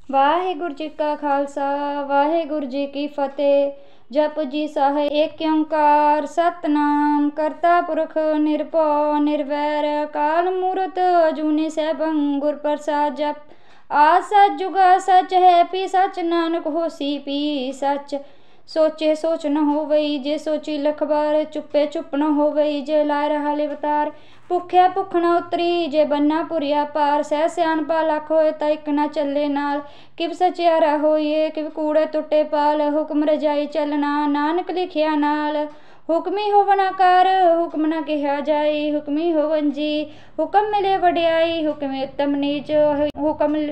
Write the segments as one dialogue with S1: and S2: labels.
S1: वाहिगुरु जी का खालसा वाहिगुरु जी की फतेह। जप जी साह एक ओंकार सतनाम करता पुरख निरभौ निर्वैर काल मूरत अजूनी सैभं गुर प्रसाद। जप आ सच जुगा सच है पी सच नानक होसी पी सच। सोचे सोच न होवई जे सोची लख बार चुप्पे चुप न होवई जे लाए रहा लिवतार। भुख्या भुख न उतरी जे बन्ना पुरिया पार सह सियाणपा लख होए ता इक न चले नाल। किव सचियारा होइए किव कूड़े टुटे पाल हुक्म रजाई चलना नानक लिखिया नाल। हुक्मी होवन आकार हुक्म न कहा जाई हुक्मी होवन जी हुक्म मिले वड्याई। हुक्म उत्तम नीच हुक्म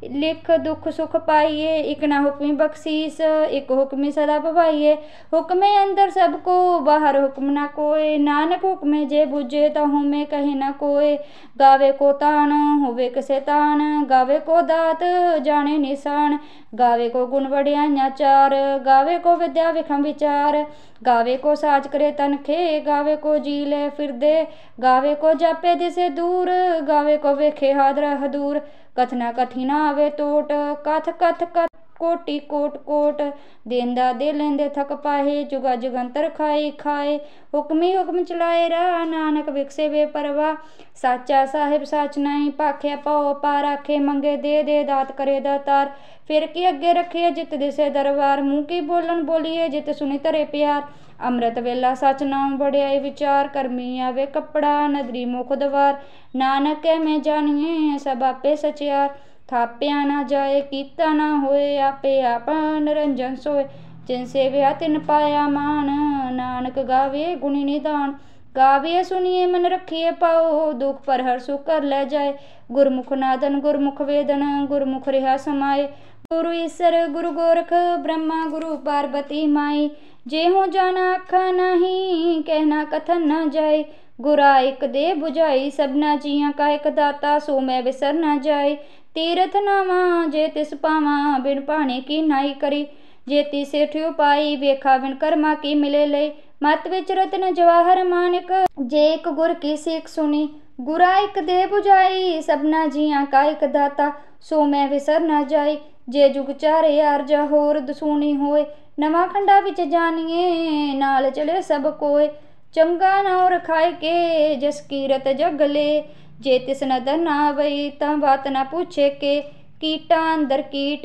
S1: लिख दुख सुख पाइए इक ना हुक्मी बख्शीस इक हुक्मी सदा भवाइए। हुक्मे अंदर सबको बाहर हुक्म ना कोय नानक हुक्मे जे बुझे तहु में कहे ना कोय। गावे को तान होवे किसे तान गावे को दात जाने निशान। गावे को गुण वड्याइयां चार गावे को विद्या विखम विचार। गावे को साज करे तनखे गावे को जी ले फिरदे गावे को जापे दिसे दूर गावे को वेखे हादरा हदूर। कथना कथी ना आवे टोट कथ कथ कथ कोटि कोट कोट। देंदा दे लेंदे थक पाहे जुगा जुगंतर खाए खाए। हुक्मी हुक्म चलाए रा नानक विकसे बेपरवाह। साचा साहिब साच नहीं पाखे पाओ पा राखे मंगे दे दात करे दातार। फिर की अगे रखिए जित दिसे दरबार मुँह की बोलन बोलिए जित सुनी तरे प्यार। अमृत वेला सच नाम वड्याई विचार करमी आवे कपड़ा नदरी मुख द्वार। नानक में जानिए सब आपे सचियार थाप्या ना जाए कीता ना होए आपे आप निरंजन सोए। जिनसे व्या तिन पाया मान नानक गावे गुणी निदान। गाविए सुनिए मन रखिए पाओ दुख पर हर सुख कर ले जाए। गुरमुख नादन गुरमुख वेदन गुरमुख रिहा समाए। गुरु ईसर गुरु गोरख ब्रह्मा गुरु पार्वती माई। जे हो जाना आखा नहीं कहना कथन न जाए। गुरा एक दे बुझाई सबना जिया का एक दाता सो मैं विसर न जाए। तीरथ नावा जे तिस पावा बिन पाने की नाई करी। जे तिसे ठ्यू पाई वेखा बिन कर्मा की मिले ले। मत विच रत्न जवाहर मानिक जे एक गुर की सीख सुनी। गुरा एक दे बुझाई सबना जिया का एक दाता सो मैं विसर न जाई। जे जुग चारे आरजा होर दसूनी होए नवा खंडा विच जानिए नाल चले सब कोय। चंगा नाउ रखाए के जस कीरत जग ले। जे तिस नदर ना आवई ता बात ना पूछे के। कीटा अंदर कीट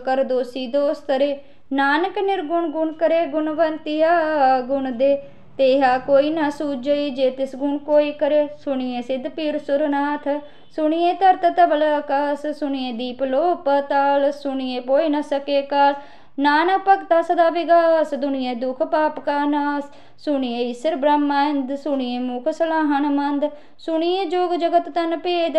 S1: कर दोषी दोष तरे। नानक निर्गुण गुण करे गुणवंतिया गुण दे। तेहा कोई ना सूझई जे तिस गुण कोई करे। सुनिए सिद्ध पीर सुरनाथ सुनिए तरत तबल आकाश। सुनिए दीप लो पाताल सुनिए पोए न सके काल। नानक भगता सदा विगास दुनिया दुख पाप का नाश। सुनिए ईश्वर ब्रह्मांड सुनिए मुख सलाहन मंद। सुनिए जोग जगत तन भेद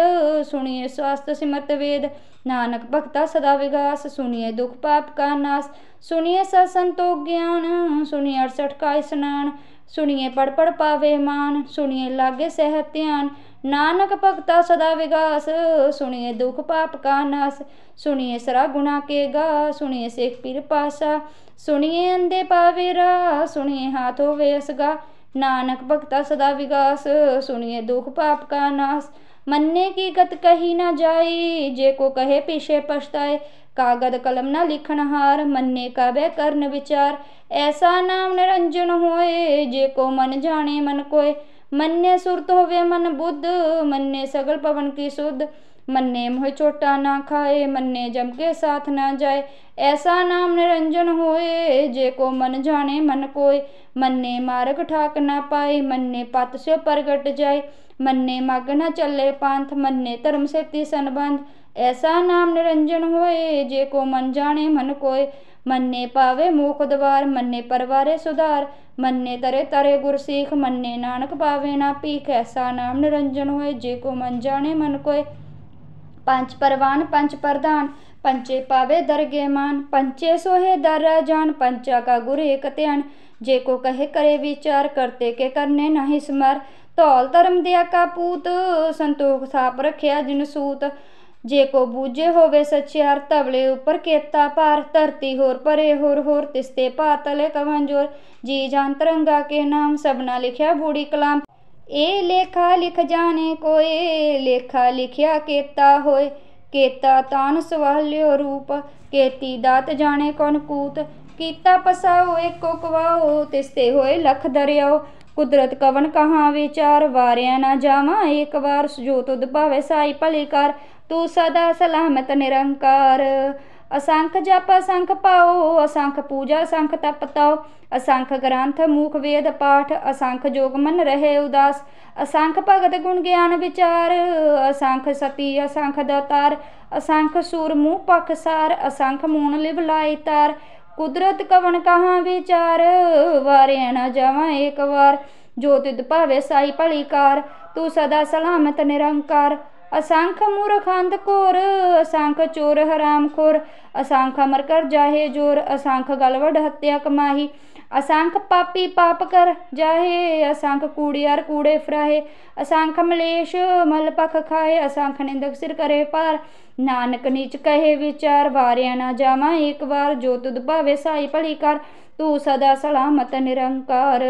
S1: सुनिए स्वास्थ्य सिमरत वेद। नानक भगता सदा विगास सुनिए दुख पाप का नाश। सुनिए सत्संतोख ज्ञान सुनिए 68 का स्नान। सुनिए पढ़ पढ़ पावे मान सुनिए लागे सेहत ध्यान। नानक भगता सदा विगास सुनिए दुख पाप का नाश। सुनिए सरा गुना के गा सुनिए शेख पीर पासा। सुनिए अंधे पावे रा सुनिए हाथ होवे असगा। नानक भगता सदा विगास सुनिए दुख पाप का नाश। मन्ने की गत कही न जाई जे को कहे पीछे पछताए। कागद कलम न लिखन हार मन्ने का वह करन विचार। ऐसा नाम निरंजन होए जे को मन जाने मन कोय। मन्ने सुरत होवे मन बुद्ध मन्ने सगल पवन की सुध। मन्ने मोह चोटा ना खाए मन्ने जम के साथ ना जाए। ऐसा नाम निरंजन होए जे को मन जाने मन कोय। मन्ने मार्ग ठाक ना पाए मन्ने पत से प्रगट जाए। मन्ने मग न चले पांथ मन्ने धर्म से तिसन बंध। ऐसा नाम निरंजन होए जे को मन जाने मन कोय। मन्ने पावे मोख द्वार मन्ने परवारे सुधार। मन्ने तरे तरे गुर सीख मन्ने नानक पावे ना पीख। ऐसा नाम निरंजन होए जे को मन जाने मन कोय। पंच परवान पंच प्रधान पंचे पावे दरगे मान। पंचे सोहे दर जान पंचा का गुर एक ध्यान। जे को कहे करे विचार करते के करने नहीं स्मर। धौल धर्म दिया का पूत संतोख थाप रखिया जिन सूत। जे को बूझे होवे सचियार तबले ऊपर केता पार। धरती होर परे होर तिस्ते पातले कवन जोर। जी जान तरंगा के नाम सबना लिखिया बूढ़ी कलाम। ए लेखा लिख जाने कोय लेखा लिखिया केता होय। केता तान सवाल्यो रूप, केती दात जाने कौन कूत। कीता पसाओ एको कवाओ, तिसते होए लख दरियाओ। कुदरत कवन कहाँ विचार, वारिया ना जावा एक बार। जो तुद भावे साई भली कर, तू सदा सलामत निरंकार। असंख जप असंख पाओ, असंख पूजा असंख तप ताओ। असंख ग्रंथ मुख वेद पाठ, असंख जोग मन रहे उदास। असंख भगत गुण ज्ञान विचार, असंख सती असंख दातार। असंख सूर मुँह पखसार, असंख मून लिव लाई तार। कुदरत कवन कहाँ विचार, वारे न जावा एक बार। जो तुद भावे साई भली कार, तू सदा सलामत निरंकार। असंख मूर्ख अंध घोर, असंख चोर हराम खोर। असंख अमर कर जाहे जोर, असंख गलवड हत्या कमाही। असंख पापी पाप कर जाहे, असंख कूड़ियार कूड़े फराहे। असंख मलेश मल पख खाए, असंख निंदक सिर करे पार। नानक नीच कहे विचार, वारिया ना जावा एक बार। जो तुद भावे साई भली कर, तू सदा सलामत निरंकार।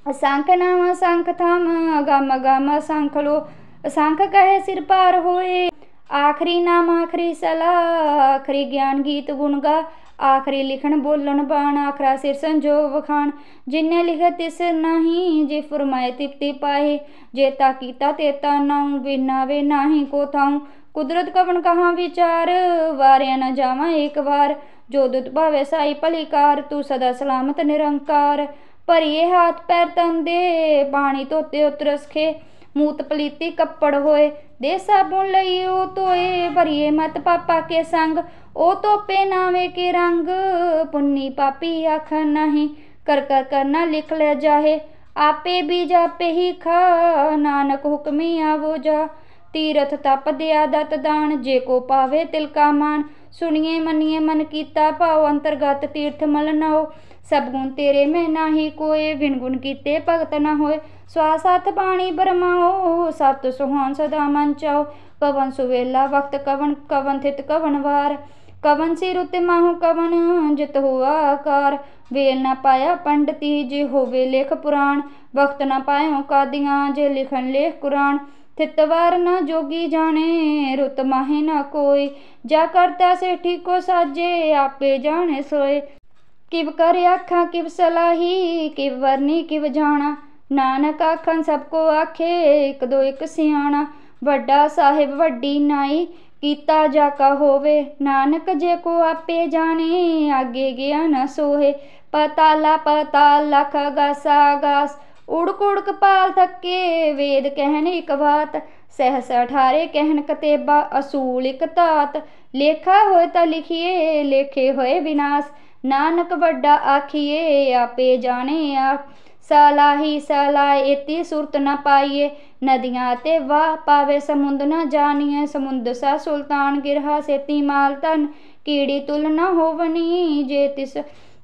S1: असंख नाम असंख थाम, गम गम असंख लो। असंख कहे सिर पार होए, आखरी नाम आखरी सलाह। आखरी ज्ञान गीत गुण गा, आखरी लिखन बोलन बाण। आखरा सिर संजोग वखाण, जिन्ने लिखे तिस नहीं। जे फुरमाए तिप्ती पाए, जेता कीता तेता नाऊं। बिना वे नाही को थाऊं, कुदरत कवन कहाँ विचार। वारिया न जावा एक बार, जो दुत भावे साई भली कार। तू सदा सलामत निरंकार। भरिए हाथ पैर तन दे, पानी धोते उतरस खे। मूत पलीती कपड़ होए, दे साबुन लई ओ धोए। भरिए मत पापा के संग, ओ तोपे नावे के रंग। पुन्नी पापी आख नहीं, कर कर करना लिख ले जाहे। आपे भी जापे ही खा, नानक हुक्मी आवो जा। तीरथ तप दया दत दान, जे को पावे तिल का मान। सुनिए मनिए मन कीता भाव, अंतरगत तीर्थ मल नाओ। सब गुण तेरे में नाही कोय, विण गुण कीते भगत न होए। श्वास हथ बाणी बरमाओ, सत सुहान सदा मन चाओ। कवन सुवेला वक्त कवन, कवन थित कवन वार। कवन सी रुत माहू कवन, जित हुआ आकार। वेल न पाया पंडिती, जे होवे लेख पुराण। वक्त न पायो कादियाँ, जे लिखन लेख कुरान। थितवार न जोगी जाने, रुत माहे न कोय। जा करता से ठीको साजे, आपे जाने सोए। किव करे आखा किव सलाही, किव वरनी किव जाना। नानक आखन सबको आखे, एक दो एक सियाणा। वड्डा साहिब वड्डी नाई, कीता जाका होवे। नानक जे को आपे जाने, आगे गया न सोहे। पताला पताल लख गासा गास, उड़क उड़क पाल थके। वेद कहन एक बात, सहस अठारे कहन कतेबा। असूल एक तात, लेखा होए ता लिखिए, लेखे होए विनाश। नानक वड्डा आखिए, आपे जाने आप। सलाही सलाह एती सुरत न पाइए, नदियाँ ते वाह पावे समुंद न जानिए। समुंद सा सुल्तान गिरहा सेती माल तन, कीड़ी तुल न होवनी। जे तिस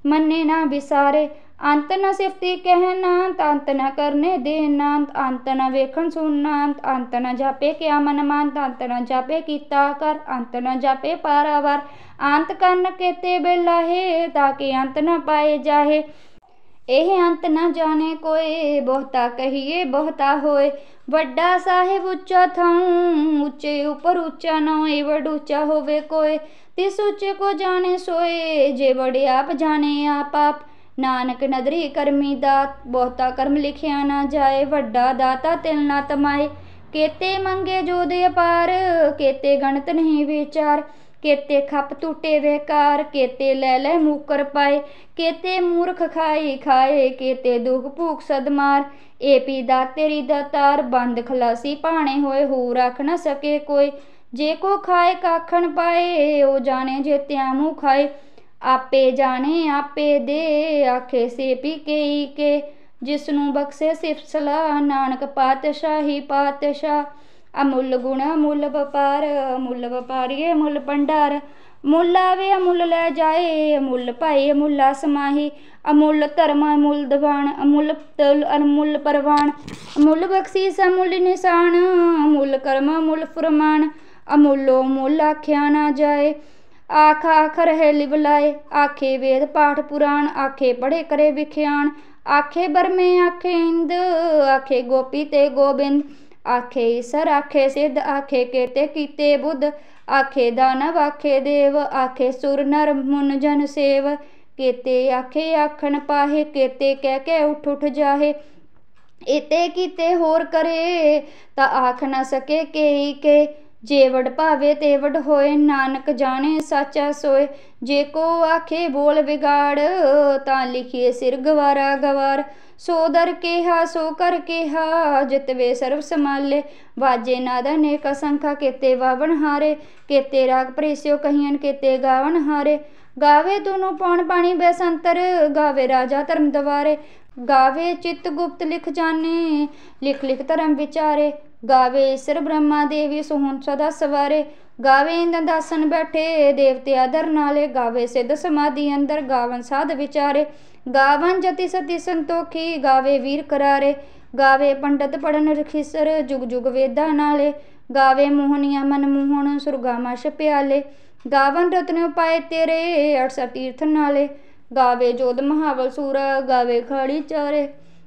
S1: मन्ने न विसारे, अंत न सिफती कहनांत। अंत न करने देनांत, अंत न वेखन सुनांत। अंत न जापे क्या मन मानत, अंत न जापे कीता कर। अंत न जापे पारावार, अंत करन केते बेलाहे। ताकि अंत न पाए जाहे, एह अंत न जाने कोय। बहुता कहिए बहुता होए, वड्डा साहिब उच्चा थाऊं। ऊंचे ऊपर ऊंचा नाए, वड ऊंचा होवे कोय। तिस ऊंचे को जाने सोए, जे बड़े आप जाने आप आप। नानक नदरी करमी दात, बहुता कर्म लिखिया न जाए। वड्डा दाता तिल न तमाए, केते मंगे जोद अपार। केते गणत नहीं विचार, केते खप टूटे बेकार। केते ले ले मुकर पाए, केते मूर्ख खाए खाए। केते दुख भूख सदमार, ए पी दात तेरी दातार। बंद खलासी पाने होए, हो रख न सके कोई। जे को खाए काखन पाए, ओ जाने जे त्या मुँह खाए। आपे जाने आपे दे, आखे से पी के। जिसनू बख्शे सिफ सलाह, नानक पातशाही पातशाह। अमुल गुण अमुल वपार, अमुल वपारिए अमुल भंडार। मुल आवे अमुल लै जाए, अमुल पाए अमुला समाही। अमुल धर्म अमुल दवान, अमुल तल अमुल परवान। अमुल बख्शीस अमुल निशान, अमुल कर्म अमुल फुरमान। अमुलो मुल आख्या ना जाए, आख आख रहे लिव लाए। आखे वेद पाठ पुराण, आखे पढ़े करे विख्यान। आखे बरमे आखे इंद, आखे गोपी ते गोबिंद। आखे ईसर आखे सिद्ध आखे केते कीते बुद्ध आखे दानव आखे देव आखे सुर नर मुन जन सेव केते आखे आखन पाहे केते कह के उठ उठ जाहे इते कीते होर करे ता आख न सके केई के जे वड भावे ते वड होए नानक जाने साचा सोए जे को आखे बोल बिगाड़ ता लिखिए सिर गवारा गवार सो दर केहा सो कर केहा जितवे सर्व संभाले बाजे नाद अनेक असंख्या केते वावन हारे केते राग प्रेस्यो कहियन केते गावन हारे गावे दोनों पौन पानी बैसंतर गावे राजा धर्म दवारे गावे चित्त गुप्त लिख जाने लिख लिख धर्म विचारे गावे ईश्वर ब्रह्मा देवी सोहन सदा सवारे गावे इंद्र दासन बैठे देवते आदर नाले गावे सिद्ध समाधि अंदर गावन साध विचारे गावन जति सती संतोखी गावे वीर करारे गावे पंडित पढ़न रखीसर जुग जुग वेदा नाले गावे मोहनिया मन मोहन सुरगामा प्याले गावन रत्न पाए तेरे 68 तीर्थ नाले गावे जोध महाबल सूरा गावे खाड़ी चारे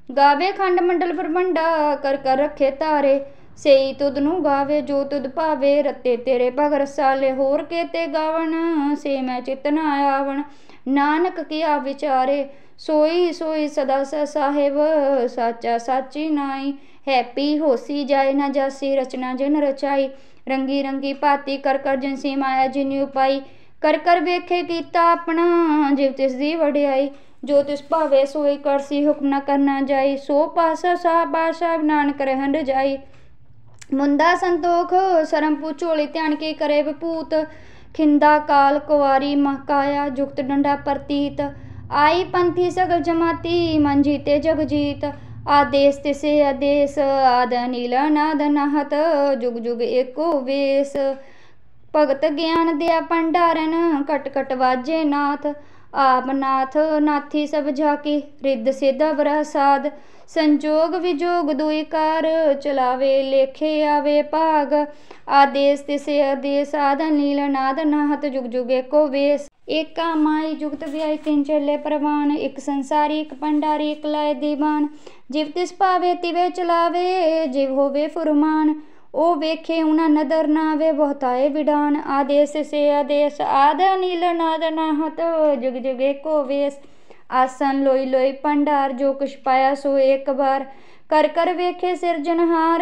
S1: गावे खंड मंडल ब्रह्मंडा कर कर रखे तारे सेई तुदनु गावे जो तुद भावे रत्ते तेरे भग रसाले होर केते गावन से मैं चित न आवन नानक किया विचारे सोई सोई सदा साहेब साचा साची नाई हैप्पी होसी जाए न जासी रचना जिन रचाई रंगी रंगी भाती कर कर जिनसी माया जिनी उपाई कर कर वेखे कीता अपना जिव तिस दी वड्याई जो तिस भावे सोई करसी हुक्म न करना जाई सो पासा सा पासा नानक रहन रजाई मुंदा संतोख सरम पुचोली ध्यान के करे विभूत खिंदा काल कुवारी महकाया जुगत डंडा प्रतीत आई पंथी सगल जमाती मन जीते जग जीत आदेश तिसे आदेश आद नील नाद नाहत जुग जुग एको वेश भगत ज्ञान दिया भंडारन कट कट वाजे नाथ आप नाथ नाथी सब झाकी रिद्ध सिद्ध प्रसाद संजोग विजोग दुई कार चलावे लेखे आवे भाग आदेश तिसे आदेश आद नील नाद नाहत जुग जुग एको वेश एका माई जुगत व्याय तीन चेले प्रवान एक संसारी एक भंडारी एक लाए दीवान जिव तिस पावे तिवे चलावे जिव होवे फुरमान ओ वेखे उना नदर नावे बहुताए विडान आदेश से आदेश आद नील नाद नाहत जुग जुग एको वेश आसन लोई लोई भंडार जो कुछ पाया सो एक बार कर कर वेखे सिरजनहार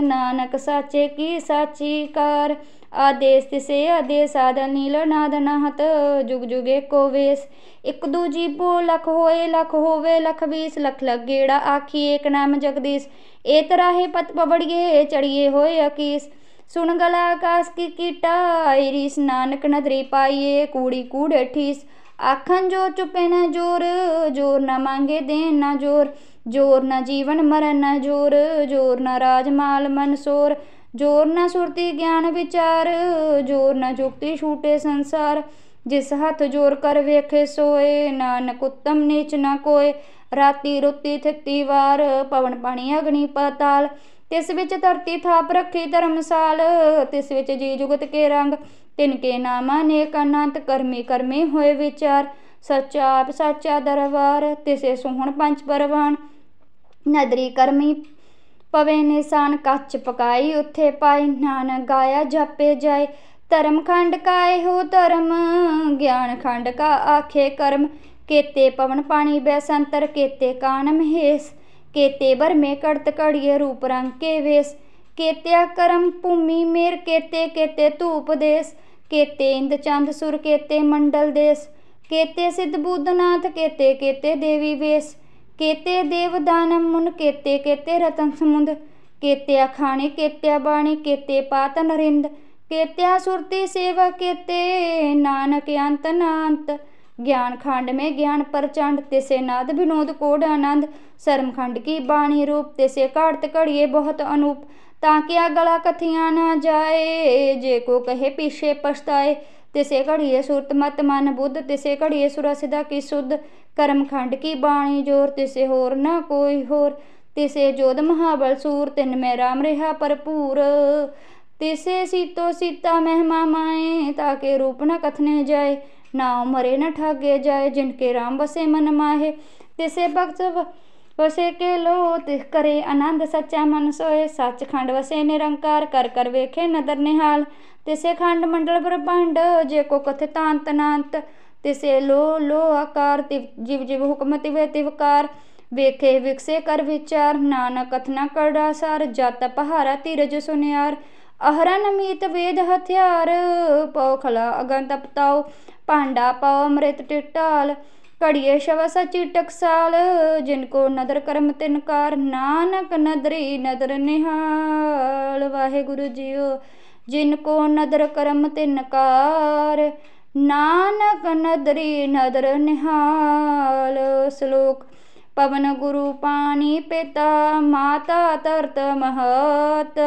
S1: नानक साचे की साची कार आदेश तिसे आदेश आद नील नाद नाहत जुग जुग एको वेश एक दू जीबो लख होए लख होवे लख 20 लख लख गेड़ा आखी एक नाम जगदीश ए तराहे पत पबड़िए चढ़िए होए अकीस सुन गला आकाश की कीटा रीस नानक नदरी पाइए कूड़ी कूड़े ठीस आखन जो चुपे न जोर जोर न मांगे देन न जोर जोर न जीवन मरण न जोर जोर न राजमाल मन सोर जोर न सुरती ज्ञान विचार जोर न जुक्ति छूटे संसार जिस हाथ जोर कर वेखे सोए नानक उत्तम नीच न कोय राती रुती थिती वार पवन पानी अग्नि पाताल तिस विच धरती थाप रखी धर्मसाल तिस विच जी जुगत के रंग तिनके नाम अनेक अनंत करमी करमी होए विचार सच्चा आप साचा दरबार तिसे सोहन पंच परवान नदरी करमी पवे निशान कच्छ पकाई उत्थे पाई नानक गाया जापे जाए धर्म खंड काए हो धर्म ज्ञान खंड का आखे कर्म केते पवन पानी बैसंतर केते कान महेश केते बर में कड़त कड़िए रूप रंग के वेश केत्या कर्म भूमि मेर केते केते धूप देश केते इंद चंद सुर केते मंडल देश केते सिद्ध बुद्धनाथ केते केते देवी वेश केते देव दानव मुन केते केते रतन समुंद केत्या खाणी केत्या बाणी केते पात नरिंद केत्या सुरती सेवा केते नानक अंत नांत ज्ञान खंड में ज्ञान प्रचंड तिसे नाद विनोद कोड आनंद शर्म खंड की बाणी रूप तिसे काटत कड़िए बहुत अनूप ताकि गला कथिया न जाए जे को कहे पीछे पछताए तिसे घड़िए सुरत मत मन बुद्ध तिसे घड़िए सुरसिदा की शुद्ध कर्म खंड की बाणी जोर तिसे होर न कोई होर तिसे जोध महाबल सूर तिन में राम रहा भरपूर तिसे सीतो सीता महिमा माए ताके रूप न कथने जाए नाव मरे न ठागे जाए जिनके राम बसे मन माहे तिसे भक्त ਵਸੇ ਕੇ ਲੋ ਤਿਸ ਕਰੇ ਆਨੰਦ ਸੱਚਾ ਮਨ ਸੋਏ। ਸੱਚਖੰਡ ਵਸੇ ਨਿਰੰਕਾਰ ਕਰ ਕਰ ਵੇਖੇ ਨਦਰ ਨਿਹਾਲ। ਤਿਸੇ ਖੰਡ ਮੰਡਲ ਬ੍ਰਹਮੰਡ ਜੇ ਕੋ ਕਥੇ ਤਾਂਤ ਨਾਂਤ। ਤਿਸੇ ਲੋ ਆਕਾਰ ਜਿਵ ਜਿਵ ਹੁਕਮ ਤਿਵੇ ਤਿਵਕਾਰ। ਵੇਖੇ ਵਿਕਸੇ ਕਰ ਵਿਚਾਰ ਨਾਨਕ ਕਥਨਾ ਕਰੜਾ ਸਾਰ। ਜਤ ਪਹਾਰਾ ਧੀਰਜ ਸੁਨਿਆਰ ਅਹਰਨ ਮੀਤ ਵੇਦ ਹਥਿਆਰ। ਪਉ ਖਲਾ ਅਗਨ ਤਪਤਾਉ ਭਾਂਡਾ ਪਾਉ ਅੰਮ੍ਰਿਤ ਟਿਟਾਲ। ਘੜੀਏ ਸ਼ਵ ਸਚੀ ਟਕਸਾਲ ਜਿਨ ਕੋ ਨਦਰ ਕਰਮ ਤਿਨਕਾਰ। ਨਾਨਕ ਨਦਰੀ ਨਦਰ ਨਿਹਾਲ। ਵਾਹਿਗੁਰੂ ਜੀਓ ਜਿਨ ਕੋ ਨਦਰ ਕਰਮ ਤਿਨਕਾਰ। ਨਾਨਕ ਨਦਰੀ ਨਦਰ ਨਿਹਾਲ। ਸ਼ਲੋਕ ਪਵਨ ਗੁਰੂ ਪਾਣੀ ਪਿਤਾ ਮਾਤਾ ਧਰਤ ਮਹਤ।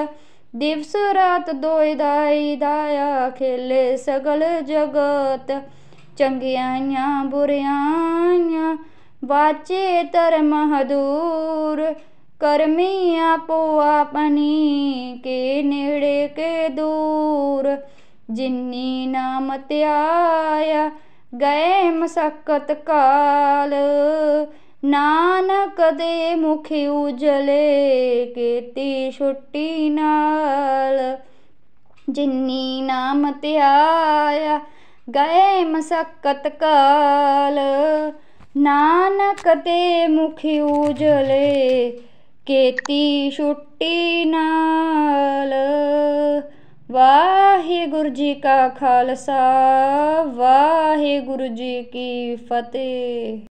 S1: ਦਿਵਸ ਰਾਤ ਦੋਇ ਦਾਈ ਦਾਇਆ ਖੇਲੇ ਸਗਲ ਜਗਤ। ਚੰਗਿਆਈਆਂ ਬੁਰਿਆਈਆਂ ਵਾਚੇ ਧਰਮ ਹਦੂਰ। ਕਰਮੀ ਆਪੋ ਆਪਣੀ ਕੇ ਨੇੜੇ ਕੇ ਦੂਰ। ਜਿਨੀ ਨਾਮ ਧਿਆਇਆ ਗਏ ਮਸਕਤ ਕਾਲ। ਨਾਨਕ ਦੇ ਮੁਖ ਉਜਲੇ ਕੀਤੀ ਛੁੱਟੀ ਨਾਲ। ਜਿਨੀ ਨਾਮ ਧਿਆਇਆ ਗਏ ਮਸਕਤ ਕਾਲ। ਨਾਨਕ ਦੇ ਮੁਖ ਉਜਲੇ ਕੀਤੀ ਛੁੱਟੀ ਨਾਲ। ਵਾਹਿਗੁਰੂ ਜੀ ਕਾ ਖਾਲਸਾ ਵਾਹਿਗੁਰੂ ਜੀ ਕੀ ਫਤਿਹ।